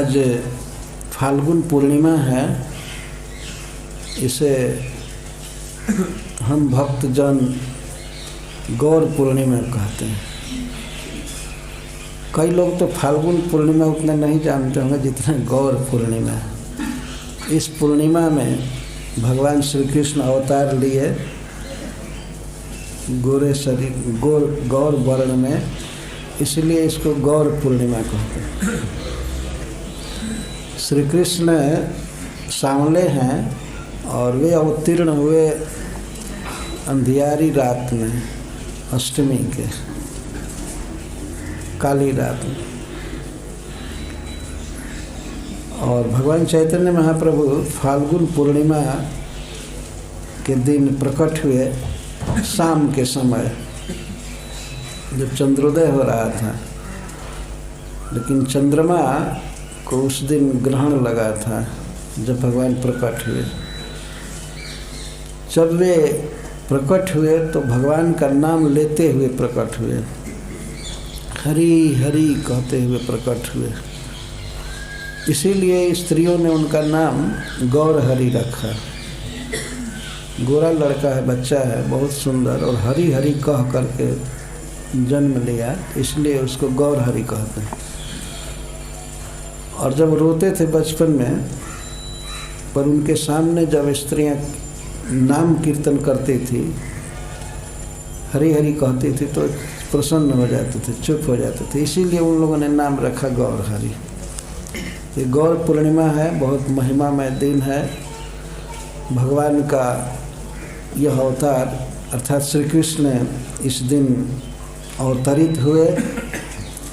आज फाल्गुन पूर्णिमा है। इसे हम भक्तजन गौर पूर्णिमा कहते हैं। कई लोग तो फाल्गुन पूर्णिमा उतना नहीं जानते होंगे जितना गौर पूर्णिमा है। इस पूर्णिमा में भगवान श्री कृष्ण अवतार लिए गोरे शरीर गौर वर्ण में, इसलिए इसको गौर पूर्णिमा कहते हैं। श्री कृष्ण सांवले हैं और वे अवतीर्ण हुए अंधियारी रात में, अष्टमी के काली रात में। और भगवान चैतन्य महाप्रभु फाल्गुन पूर्णिमा के दिन प्रकट हुए शाम के समय, जब चंद्रोदय हो रहा था। लेकिन चंद्रमा को उस दिन ग्रहण लगा था जब भगवान प्रकट हुए। जब वे प्रकट हुए तो भगवान का नाम लेते हुए प्रकट हुए, हरि हरि कहते हुए प्रकट हुए। इसीलिए स्त्रियों ने उनका नाम गौर हरि रखा। गोरा लड़का है, बच्चा है, बहुत सुंदर, और हरि हरि कह करके जन्म लिया, इसलिए उसको गौर हरि कहते हैं। और जब रोते थे बचपन में, पर उनके सामने जब स्त्रियां नाम कीर्तन करती थी, हरि हरि कहती थी, तो प्रसन्न हो जाते थे, चुप हो जाते थे। इसीलिए उन लोगों ने नाम रखा गौर हरि। ये गौर पूर्णिमा है, बहुत महिमामय दिन है। भगवान का यह अवतार अर्थात श्री कृष्ण इस दिन अवतरित हुए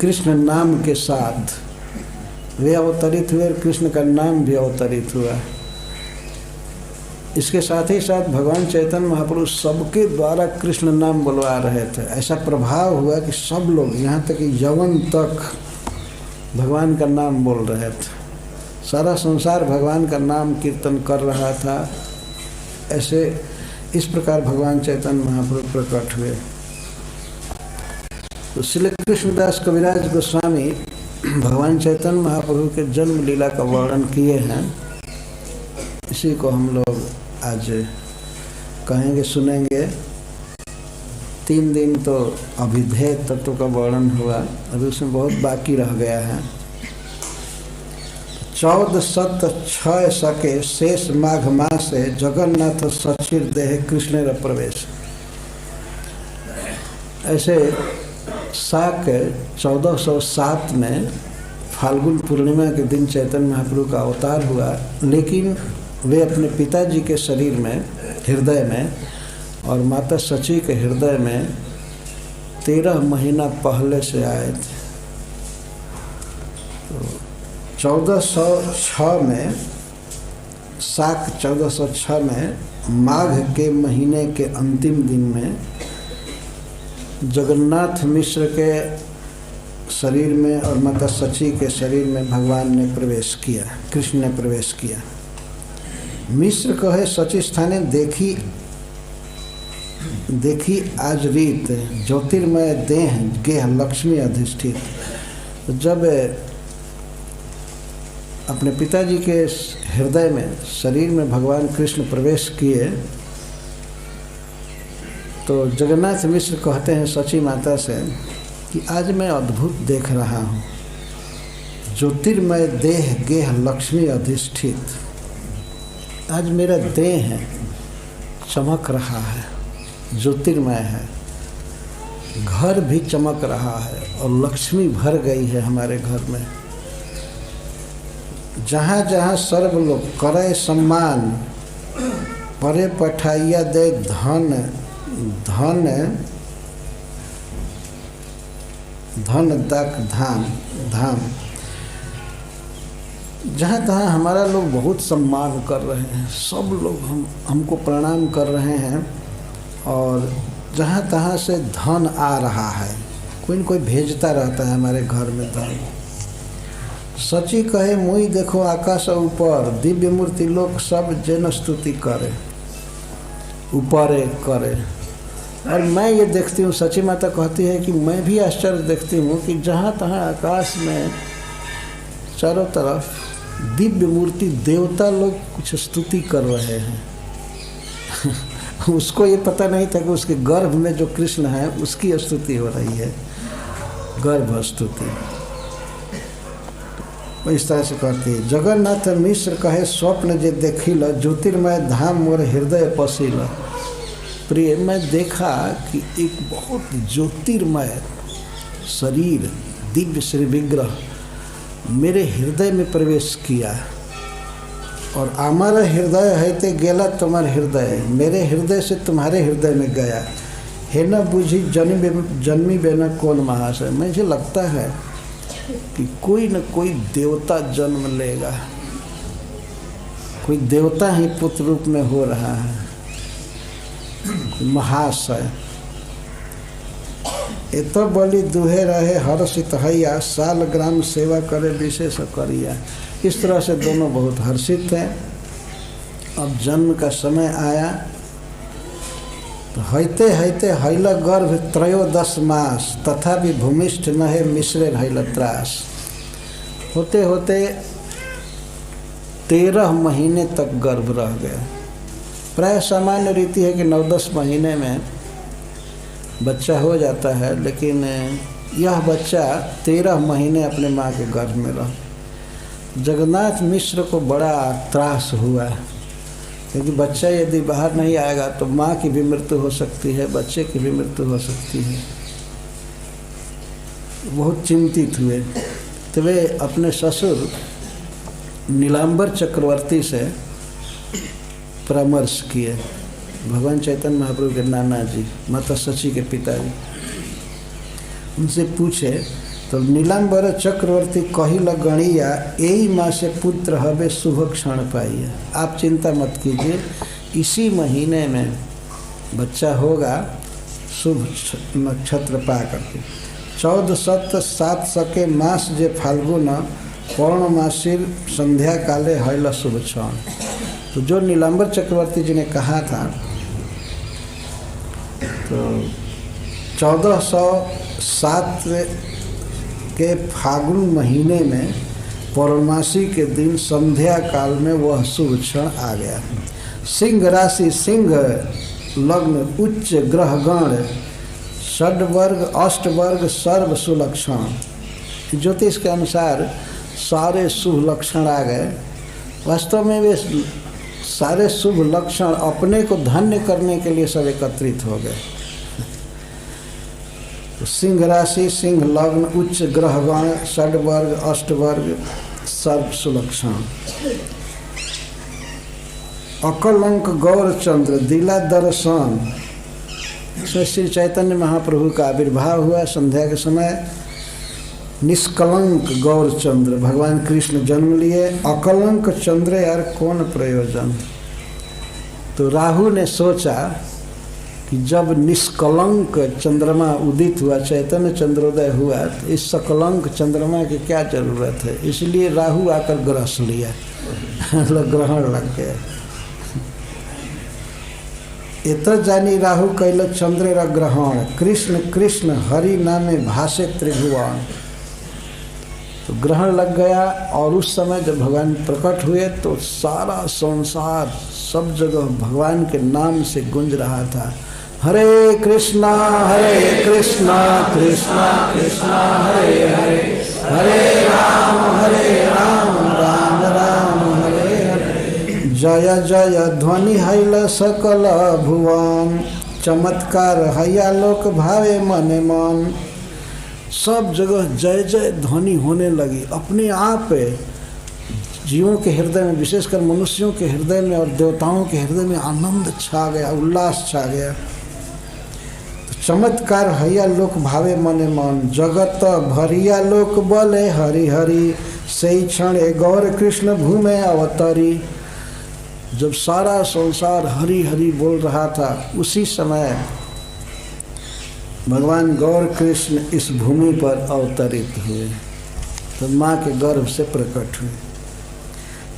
कृष्ण नाम के साथ। वे अवतरित हुए और कृष्ण का नाम भी अवतरित हुआ। इसके साथ ही साथ भगवान चैतन्य महाप्रभु सबके द्वारा कृष्ण नाम बुलवा रहे थे। ऐसा प्रभाव हुआ कि सब लोग, यहाँ तक कि यवन तक, भगवान का नाम बोल रहे थे। सारा संसार भगवान का नाम कीर्तन कर रहा था। ऐसे इस प्रकार भगवान चैतन्य महाप्रभु प्रकट हुए। तो श्री कृष्णदास कविराज गोस्वामी भगवान चैतन्य महाप्रभु के जन्म लीला का वर्णन किए हैं। इसी को हम लोग आज कहेंगे, सुनेंगे। 3 दिन तो अभिधेय तत्व का वर्णन हुआ, अभी उसमें बहुत बाकी रह गया है। 1406 सके शेष माघ मासे जगन्नाथ सचिर देह कृष्ण प्रवेश। ऐसे साक 1407 में फाल्गुन पूर्णिमा के दिन चैतन्य महाप्रभु का अवतार हुआ। लेकिन वे अपने पिताजी के शरीर में, हृदय में, और माता सची के हृदय में 13 महीना पहले से आए थे। तो 1406 में, साक 1406 में माघ के महीने के अंतिम दिन में जगन्नाथ मिश्र के शरीर में और माता सची के शरीर में भगवान ने प्रवेश किया, कृष्ण ने प्रवेश किया। मिश्र कहे सची स्थाने देखी आज रीत ज्योतिर्मय देह गेह लक्ष्मी अधिष्ठित। तो जब अपने पिताजी के हृदय में, शरीर में भगवान कृष्ण प्रवेश किए, तो जगन्नाथ मिश्र कहते हैं सची माता से कि आज मैं अद्भुत देख रहा हूँ। ज्योतिर्मय देह गेह लक्ष्मी अधिष्ठित। आज मेरा देह है, चमक रहा है, ज्योतिर्मय है, घर भी चमक रहा है और लक्ष्मी भर गई है हमारे घर में। जहाँ जहाँ सर्व लोग करे सम्मान, परे पठाइया दे धन धन धन दक धाम धाम। जहाँ तहाँ हमारा लोग बहुत सम्मान कर रहे हैं, सब लोग हमको प्रणाम कर रहे हैं। और जहाँ तहाँ से धन आ रहा है, कोई न कोई भेजता रहता है हमारे घर में धन। सची कहे मुई देखो आकाश ऊपर, दिव्य मूर्ति लोग सब जन स्तुति करे, ऊपर करे। और मैं ये देखती हूँ, सची माता कहती है कि मैं भी आश्चर्य देखती हूँ कि जहाँ तहाँ आकाश में चारों तरफ दिव्य मूर्ति, देवता लोग कुछ स्तुति कर रहे हैं। उसको ये पता नहीं था कि उसके गर्भ में जो कृष्ण है उसकी स्तुति हो रही है, गर्भ स्तुति। इस तरह से कहती है, जगन्नाथ मिश्र कहे स्वप्न जे देखिल, ज्योतिर्मय धाम मोर हृदय पसील। प्रिय, मैं देखा कि एक बहुत ज्योतिर्मय शरीर, दिव्य श्री विग्रह मेरे हृदय में प्रवेश किया। और हमारा हृदय है ते गेला तुम्हारे हृदय, मेरे हृदय से तुम्हारे हृदय में गया। है न बुझी जन्मी बेना कौन महाशय। मुझे लगता है कि कोई न कोई देवता जन्म लेगा, कोई देवता ही पुत्र रूप में हो रहा है, महाशय। एतो बलि दुहे रहे हर्षित हैया, साल ग्राम सेवा करे विशेष करिया। इस तरह से दोनों बहुत हर्षित हैं। अब जन्म का समय आया तो हैते हैते हैल गर्भ 13 मास, तथा भी भूमिष्ठ नहे मिश्रे हैल त्रास। होते होते 13 महीने तक गर्भ रह गया। प्राय सामान्य रीति है कि 9-10 महीने में बच्चा हो जाता है, लेकिन यह बच्चा 13 महीने अपने माँ के गर्भ में रहा। जगन्नाथ मिश्र को बड़ा त्रास हुआ, क्योंकि बच्चा यदि बाहर नहीं आएगा तो माँ की भी मृत्यु हो सकती है, बच्चे की भी मृत्यु हो सकती है। बहुत चिंतित हुए। तो वे अपने ससुर नीलांबर चक्रवर्ती से परामर्श किए। भगवान चैतन्य महाप्रभु के नाना जी, माता सची के पिताजी, उनसे पूछे तो नीलांबर चक्रवर्ती कहिल गणिया, यही माँ से पुत्र हवे शुभ क्षण पाइए। आप चिंता मत कीजिए, इसी महीने में बच्चा होगा, शुभ नक्षत्र पा करके। 1407 सके मास जे फाल्गुन, पौर्णमासीर संध्या काले हैल शुभ क्षण। तो जो नीलांबर चक्रवर्ती जी ने कहा था, तो 1407 के फागुन महीने में पौर्णमासी के दिन संध्या काल में वह शुभ क्षण आ गया। सिंह राशि, सिंह लग्न, उच्च ग्रहगण, षड्वर्ग अष्टवर्ग सर्व सुलक्षण। ज्योतिष के अनुसार सारे शुभ लक्षण आ गए। वास्तव में वे सारे शुभ लक्षण अपने को धन्य करने के लिए सब एकत्रित हो गए। तो सिंह राशि, सिंह लग्न, उच्च ग्रहगण, षड्वर्ग अष्टवर्ग सर्व सुलक्षण। अकलंक गौरचंद्र दिला दर्शन। श्री चैतन्य महाप्रभु का आविर्भाव हुआ संध्या के समय। निष्कलंक गौरचंद्र, भगवान कृष्ण जन्म लिए। अकलंक चंद्र, यार कौन प्रयोजन। तो राहु ने सोचा कि जब निष्कलंक चंद्रमा उदित हुआ, चैतन्य चंद्रोदय हुआ, तो इस सकलंक चंद्रमा की क्या जरूरत है, इसलिए राहु आकर ग्रस लिया, ग्रहण लग गया। इत जानी राहु कैल चंद्र ग्रहण, कृष्ण कृष्ण हरि नामे भाषे त्रिभुवन। तो ग्रहण लग गया। और उस समय जब भगवान प्रकट हुए तो सारा संसार सब जगह भगवान के नाम से गूंज रहा था। हरे कृष्णा कृष्णा कृष्णा हरे हरे, हरे राम राम राम हरे हरे। जय जय ध्वनि हैल सकल भुवन, चमत्कार हैया लोक भावे मने मन। सब जगह जय जय ध्वनि होने लगी अपने आप। जीवों के हृदय में, विशेषकर मनुष्यों के हृदय में और देवताओं के हृदय में आनंद छा गया, उल्लास छा गया। तो चमत्कार हैया लोक भावे मने मन, जगत भरिया लोक बले हरि हरि। सही क्षण गौर कृष्ण भूमे अवतरी। जब सारा संसार हरि हरि बोल रहा था, उसी समय भगवान गौर कृष्ण इस भूमि पर अवतरित हुए, तो माँ के गर्भ से प्रकट हुए।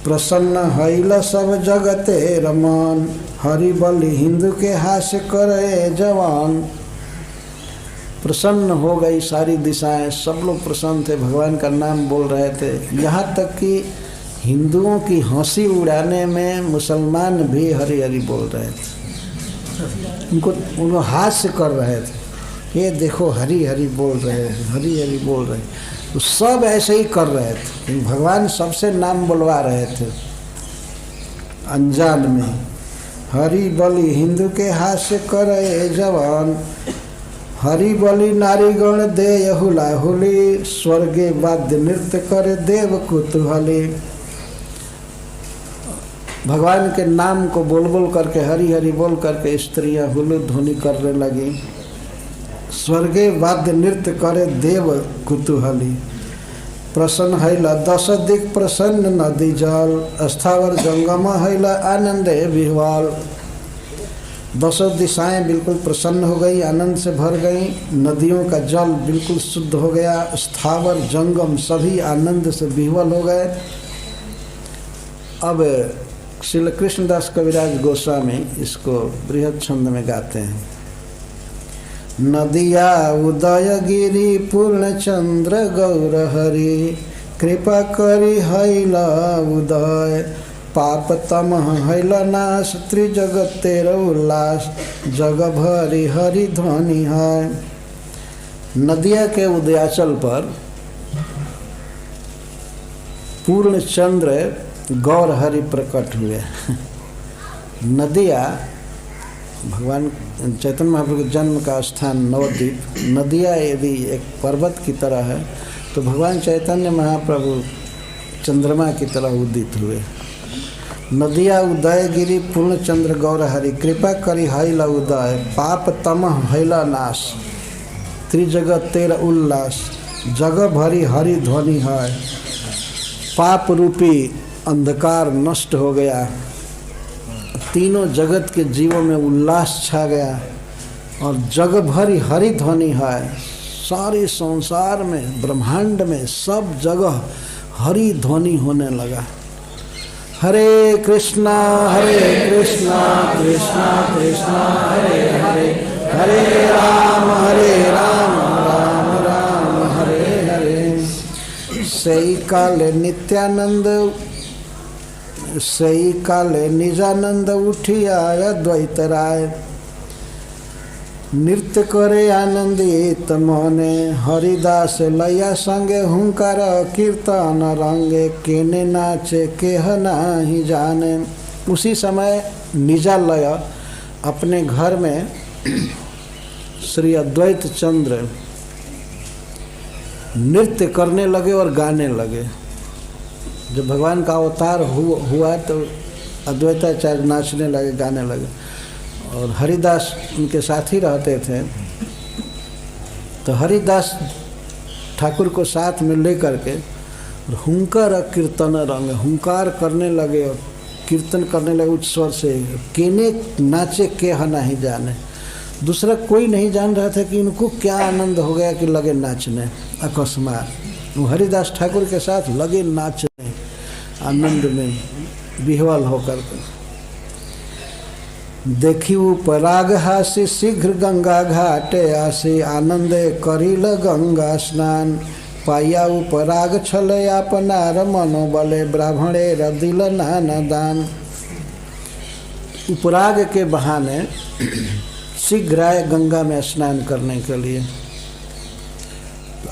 प्रसन्न हैल सब जगते रमान, हरि बलि हिंदू के हास्य करे जवान। प्रसन्न हो गई सारी दिशाएं, सब लोग प्रसन्न थे, भगवान का नाम बोल रहे थे। यहाँ तक कि हिंदुओं की हंसी उड़ाने में मुसलमान भी हरि हरि बोल रहे थे। उनको हास्य कर रहे थे, ये देखो हरि हरि बोल रहे हैं, हरि हरि बोल रहे हैं। तो सब ऐसे ही कर रहे थे, भगवान सबसे नाम बुलवा रहे थे अनजान में। हरि बलि हिंदू के हास्य करे जवान, हरि बलि नारीगण दे हुलाहुली, स्वर्गे वाद्य नृत्य करे देव कुतूहली। भगवान के नाम को बोल बोल करके, हरि हरि बोल करके स्त्रियां हुलुध्वनि करने लगी। स्वर्गे वाद्य नृत्य करे देव कुतूहली, प्रसन्न हैला दश दिक प्रसन्न नदी जल, स्थावर जंगम हैला आनंदे विह्वल। दशों दिशाएं बिल्कुल प्रसन्न हो गई, आनंद से भर गई। नदियों का जल बिल्कुल शुद्ध हो गया, स्थावर जंगम सभी आनंद से विह्वल हो गए। अब श्री कृष्णदास कविराज गोस्वामी इसको बृहद छंद में गाते हैं। नदिया उदयगिरी पूर्ण चंद्र गौर हरि, कृपा करी हैला उदय, पाप तम हैला नाश, त्रिजगत तेरा उल्लास, जग भरी हरि ध्वनि है। नदिया के उदयाचल पर पूर्ण चंद्र गौर हरि प्रकट हुए। नदिया भगवान चैतन्य महाप्रभु के जन्म का स्थान नवद्वीप। नदिया यदि एक पर्वत की तरह है तो भगवान चैतन्य महाप्रभु चंद्रमा की तरह उदित हुए। नदिया उदय गिरी पूर्ण चंद्र गौर हरि, कृपा करी हैला उदय, पाप तम हैला नाश, त्रिजगत तेरा उल्लास, जग भरी हरि ध्वनि है। पाप रूपी अंधकार नष्ट हो गया, तीनों जगत के जीवों में उल्लास छा गया और जग भरी हरि ध्वनि है। सारे संसार में, ब्रह्मांड में, सब जगह हरि ध्वनि होने लगा। हरे कृष्णा कृष्णा कृष्णा हरे हरे, हरे राम राम राम हरे हरे। सई काले नित्यानंद, सई काले निजानंद उठिया अद्वैत राय, नृत्य करे आनंदित मने, हरिदास लैया संगे हुंकार कीर्तन रंगे, केने नाचे केह नाही जाने। उसी समय निजा लय अपने घर में श्री अद्वैत चंद्र नृत्य करने लगे और गाने लगे। जब भगवान का अवतार हुआ तो अद्वैताचार्य नाचने लगे, गाने लगे, और हरिदास उनके साथ ही रहते थे। तो हरिदास ठाकुर को साथ में लेकर के हुंकार कीर्तन रंग, हुंकार करने लगे और कीर्तन करने लगे उच्च स्वर से। केने नाचे के नहीं जाने, दूसरा कोई नहीं जान रहा था कि इनको क्या आनंद हो गया कि लगे नाचने। अकस्मात वो हरिदास ठाकुर के साथ लगे नाचने, आनंद में विह्वल होकर के। देखिऊ पराग हासी शीघ्र गंगा घाटे आसी, आनंदे करिल गंगा स्नान, पाया उपराग छले अपनार मनोबले, ब्राह्मणे रदिल नाना दान। उपराग के बहाने शीघ्र आए गंगा में स्नान करने के लिए।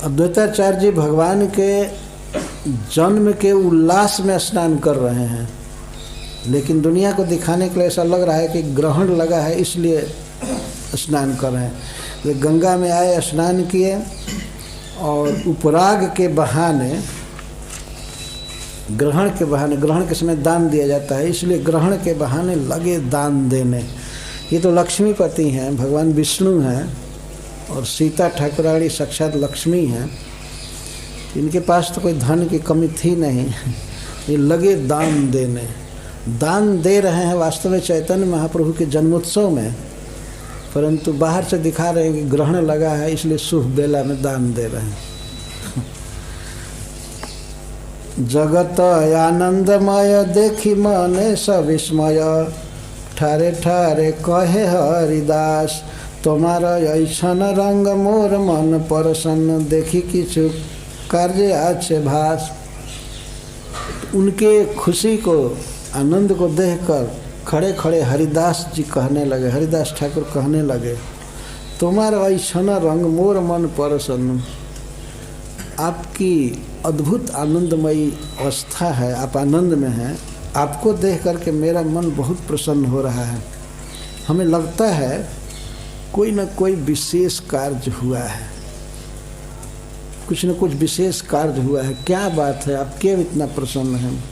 अद्वैताचार्य जी भगवान के जन्म के उल्लास में स्नान कर रहे हैं, लेकिन दुनिया को दिखाने के लिए ऐसा लग रहा है कि ग्रहण लगा है इसलिए स्नान कर रहे हैं। वे गंगा में आए, स्नान किए और उपराग के बहाने, ग्रहण के बहाने, ग्रहण के समय दान दिया जाता है इसलिए ग्रहण के बहाने लगे दान देने। ये तो लक्ष्मीपति हैं, भगवान विष्णु हैं और सीता ठाकुराणी साक्षात लक्ष्मी हैं। इनके पास तो कोई धन की कमी थी नहीं, ये लगे दान देने। दान दे रहे हैं वास्तव में चैतन्य महाप्रभु के जन्मोत्सव में, परंतु बाहर से दिखा रहे हैं कि ग्रहण लगा है इसलिए शुभ बेला में दान दे रहे हैं। जगत आनंदमय देखी मने सविस्मय, ठारे ठारे कहे हरिदास, तुम्हारा ऐसन रंग मोर मन प्रसन्न देखी किछु कार्य आछे भास। उनके खुशी को, आनंद को देखकर खड़े खड़े हरिदास जी कहने लगे, हरिदास ठाकुर कहने लगे, तुम्हारा ऐसन रंग मोर मन प्रसन्न। आपकी अद्भुत आनंदमयी अवस्था है, आप आनंद में हैं, आपको देख करके मेरा मन बहुत प्रसन्न हो रहा है। हमें लगता है कोई न कोई विशेष कार्य हुआ है, कुछ न कुछ विशेष कार्य हुआ है। क्या बात है, आप क्यों इतना प्रसन्न हैं?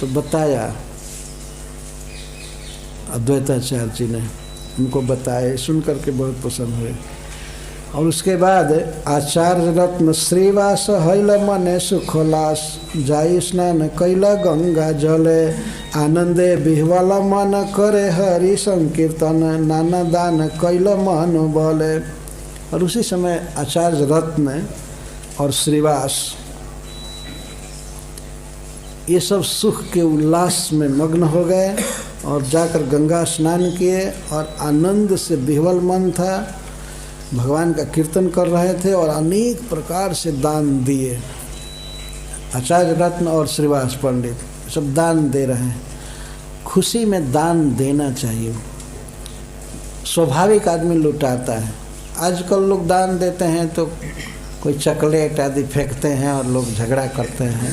तो बताया अद्वैताचार्य जी ने, उनको बताए, सुन करके बहुत प्रसन्न हुए। और उसके बाद आचार्य रत्न श्रीवास हैल मने सुखलास, जाई स्नान कैला गंगा जले, आनंदे बिहवल मन करे हरि संकीर्तन, नाना दान कैल मन बले। और उसी समय आचार्य रत्न और श्रीवास ये सब सुख के उल्लास में मग्न हो गए और जाकर गंगा स्नान किए और आनंद से विह्वल मन था, भगवान का कीर्तन कर रहे थे और अनेक प्रकार से दान दिए। आचार्य रत्न और श्रीवास पंडित सब दान दे रहे हैं। खुशी में दान देना चाहिए, स्वाभाविक आदमी लुटाता है। आजकल लोग दान देते हैं तो कोई चॉकलेट आदि फेंकते हैं और लोग झगड़ा करते हैं।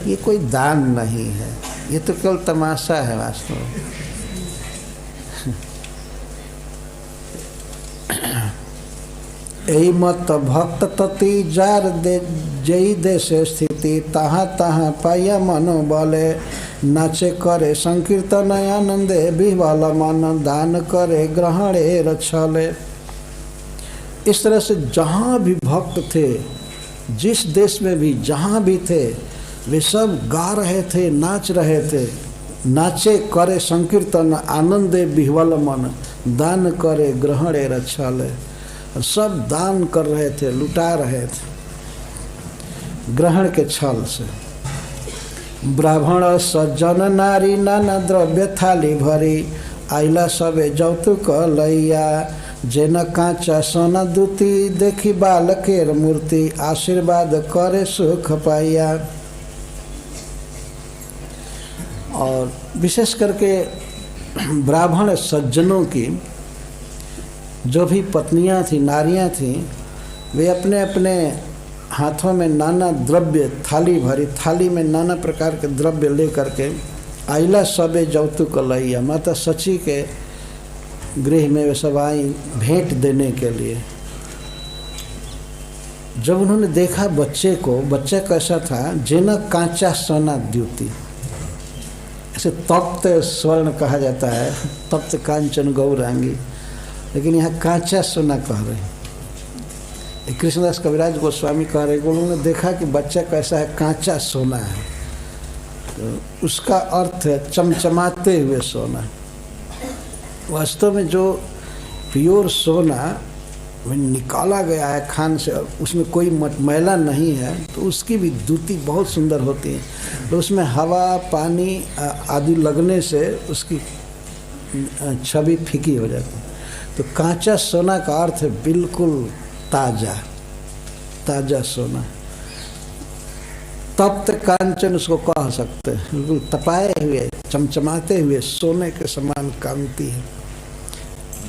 ये कोई दान नहीं है, ये तो केवल तमाशा है वास्तव में। यही मत भक्त तति जार दे जई देशे स्थिति, तहाँ तहाँ पाया मनो बले, नाचे करे संकीर्तन आनंदे विह्वल मन, दान करे ग्रहणे रछले। इस तरह से जहाँ भी भक्त थे, जिस देश में भी जहाँ भी थे, वे सब गा रहे थे, नाच रहे थे। नाचे करे संकीर्तन आनंदे विह्वल मन, दान करे ग्रहणे रछले। सब दान कर रहे थे, लुटा रहे थे ग्रहण के छल से। ब्राह्मण सज्जन नारी नाना द्रव्य थाली भरी, आइला सबे जौतुक लैया, जेन कांचा सोना दूती, देखी बालकेर मूर्ति, आशीर्वाद करे सुख पाइया। और विशेष करके ब्राह्मण सज्जनों की जो भी पत्नियां थी, नारियां थी, वे अपने अपने हाथों में नाना द्रव्य थाली भरी, थाली में नाना प्रकार के द्रव्य ले करके आइला सबे जौतुक लैया, माता सची के गृह में वे सब आई भेंट देने के लिए। जब उन्होंने देखा बच्चे को, बच्चा कैसा था, जेना कांचा सोना द्युति, ऐसे तप्त स्वर्ण कहा जाता है, तप्त कांचन गौरांगी, लेकिन यहाँ कांचा सोना कह रहे हैं। कृष्णदास कविराज गोस्वामी कह रहे हैं, उन्होंने देखा कि बच्चा कैसा है, कांचा सोना है, तो उसका अर्थ है चमचमाते हुए सोना। वास्तव में जो प्योर सोना निकाला गया है खान से और उसमें कोई मैला नहीं है, तो उसकी भी द्युति बहुत सुंदर होती है। तो उसमें हवा पानी आदि लगने से उसकी छवि फीकी हो जाती है। तो कांचा सोना का अर्थ है बिल्कुल ताजा, ताजा सोना। तप्त कांचन उसको कह सकते हैं, बिल्कुल तपाए हुए, चमचमाते हुए सोने के समान कांति है।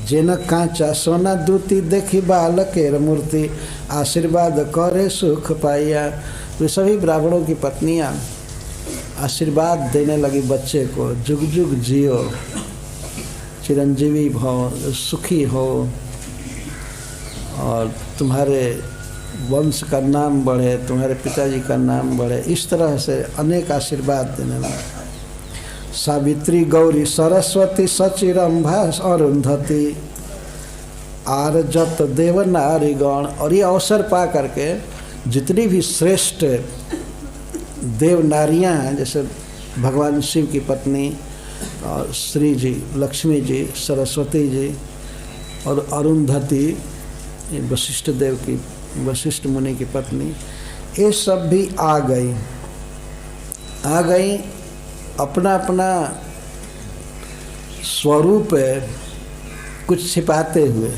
जेन कांचा सोना दूती, देखी बालकेर मूर्ति, आशीर्वाद करे सुख पाइया। वे सभी ब्राह्मणों की पत्नियां आशीर्वाद देने लगी बच्चे को, जुग जुग जियो, चिरंजीवी भव, सुखी हो और तुम्हारे वंश का नाम बढ़े, तुम्हारे पिताजी का नाम बढ़े। इस तरह से अनेक आशीर्वाद देने लगे। सावित्री गौरी सरस्वती सचिरंभा अरुंधति, आरजत देव नारीगण। और ये अवसर पा करके जितनी भी श्रेष्ठ देव नारियां हैं, जैसे भगवान शिव की पत्नी और श्री जी, लक्ष्मी जी, सरस्वती जी और अरुंधति, वशिष्ठ देव की, वशिष्ठ मुनि की पत्नी, ये सब भी आ गई अपना अपना स्वरूप कुछ छिपाते हुए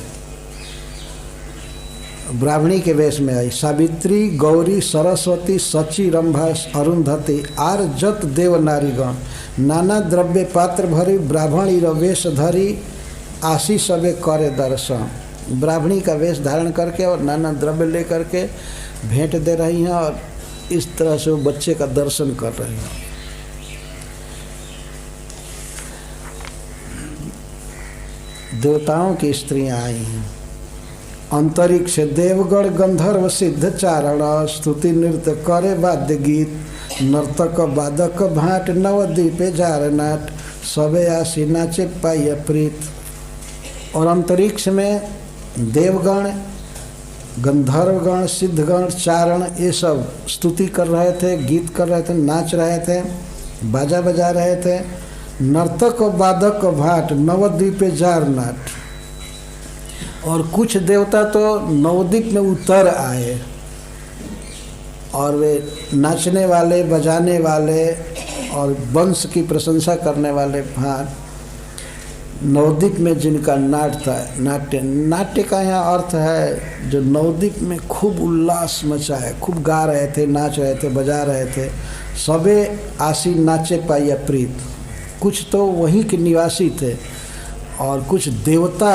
ब्राह्मणी के वेश में आई। सावित्री, गौरी, सरस्वती, सची, रंभा, अरुंधति आर जत देव नारीगण नाना द्रव्य पात्र भरी ब्राह्मणी र वेश धरी आशी सबे करे दर्शन। ब्राह्मणी का वेश धारण करके और नाना द्रव्य लेकर के भेंट दे रही हैं और इस तरह से वो बच्चे का दर्शन कर रही हैं। देवताओं की स्त्रियां आई हैं। अंतरिक्ष देवगण गंधर्व सिद्ध चारण स्तुति नृत्य करे वाद्य गीत नर्तक वादक भाट नवद्वीपे जार नाट सबे आशी नाचे पाय प्रीत। और अंतरिक्ष में देवगण, गंधर्वगण, सिद्धगण, चारण ये सब स्तुति कर रहे थे, गीत कर रहे थे, नाच रहे थे, बाजा बजा रहे थे। नर्तक वादक भाट नवद्वीपे जार नाट। और कुछ देवता तो नवद्वीप में उतर आए और वे नाचने वाले, बजाने वाले और वंश की प्रशंसा करने वाले भाट नवद्वीप में जिनका नाट्य का यहाँ अर्थ है जो नवद्वीप में खूब उल्लास मचा है, खूब गा रहे थे, नाच रहे थे, बजा रहे थे। सबे आशी नाचे पाया प्रीत। कुछ तो वहीं के निवासी थे और कुछ देवता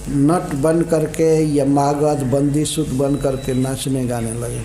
नट बन करके या मागध बंदीशुत बन करके नाचने गाने लगे।